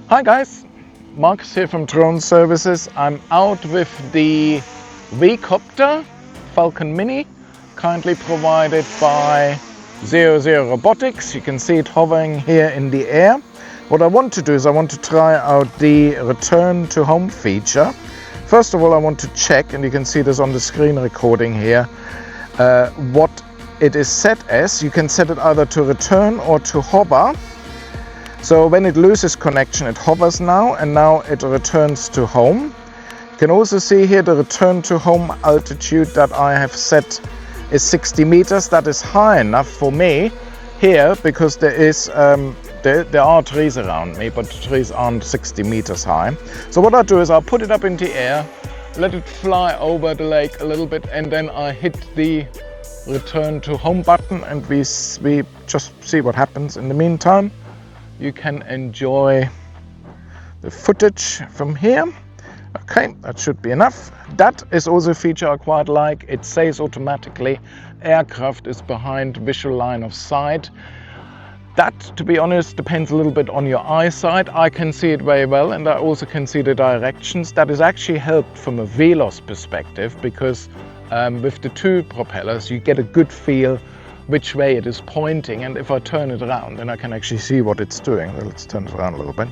Hi guys, Marcus here from Drone Services. I'm out with the VCopter Falcon Mini, kindly provided by 00 Robotics. You can see it hovering here in the air. What I want to do is I want to try out the return to home feature. First of all, I want to check, and you can see this on the screen recording here, what it is set as. You can set it either to return or to hover. So when it loses connection, it hovers now, and now it returns to home. You can also see here the return to home altitude that I have set is 60 meters. That is high enough for me here because there is there are trees around me, but the trees aren't 60 meters high. So what I'll do is I'll put it up in the air, let it fly over the lake a little bit, and then I hit the return to home button, and we just see what happens. In the meantime, you can enjoy the footage from here. Okay, that should be enough. That is also a feature I quite like. It says automatically aircraft is behind visual line of sight. That, to be honest, depends a little bit on your eyesight. I can see it very well, and I also can see the directions. That is actually helped from a VLOS perspective, because with the two propellers you get a good feel which way it is pointing, and if I turn it around then I can actually see what it's doing. Well, let's turn it around a little bit.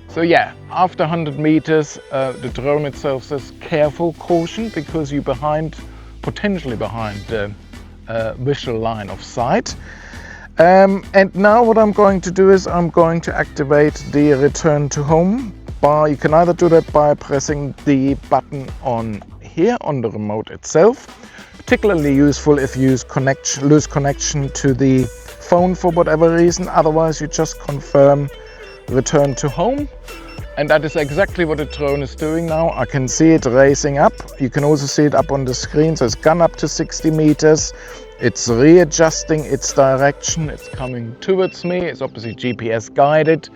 So yeah, after 100 meters the drone itself says careful, caution, because you're potentially behind the visual line of sight. And now what I'm going to do is I'm going to activate the return to home bar. You can either do that by pressing the button on here on the remote itself. Particularly useful if you lose connection to the phone for whatever reason. Otherwise, you just confirm return to home. And that is exactly what the drone is doing now. I can see it racing up. You can also see it up on the screen. So it's gone up to 60 meters. It's readjusting its direction. It's coming towards me. It's obviously GPS guided.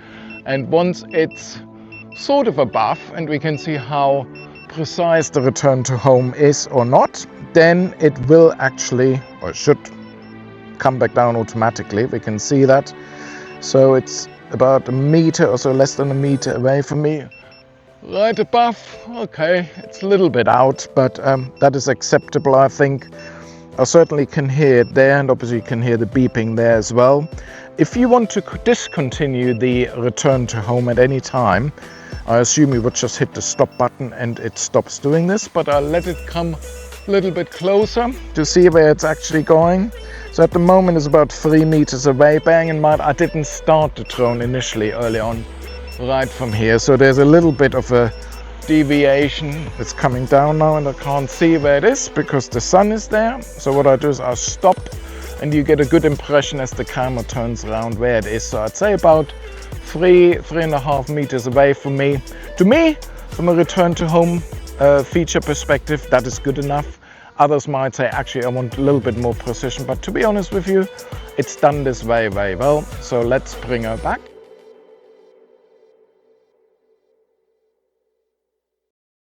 And once it's sort of above, and we can see how precise the return to home is or not, then it will actually, or should, come back down automatically. We can see that. So it's about a meter or so, less than a meter away from me. Right above. Okay, it's a little bit out, but that is acceptable, I think. I certainly can hear it there, and obviously you can hear the beeping there as well. If you want to discontinue the return to home at any time, I assume you would just hit the stop button and it stops doing this, but I'll let it come a little bit closer to see where it's actually going. So at the moment it's about 3 meters away. Bearing in mind I didn't start the drone initially early on right from here, so there's a little bit of a deviation. It's coming down now and I can't see where it is because the sun is there. So what I do is I stop, and you get a good impression as the camera turns around where it is. So I'd say about 3.5 meters away from me. To me, from a return to home feature perspective, that is good enough. Others might say, actually, I want a little bit more precision, but to be honest with you, it's done this very, very well. So let's bring her back.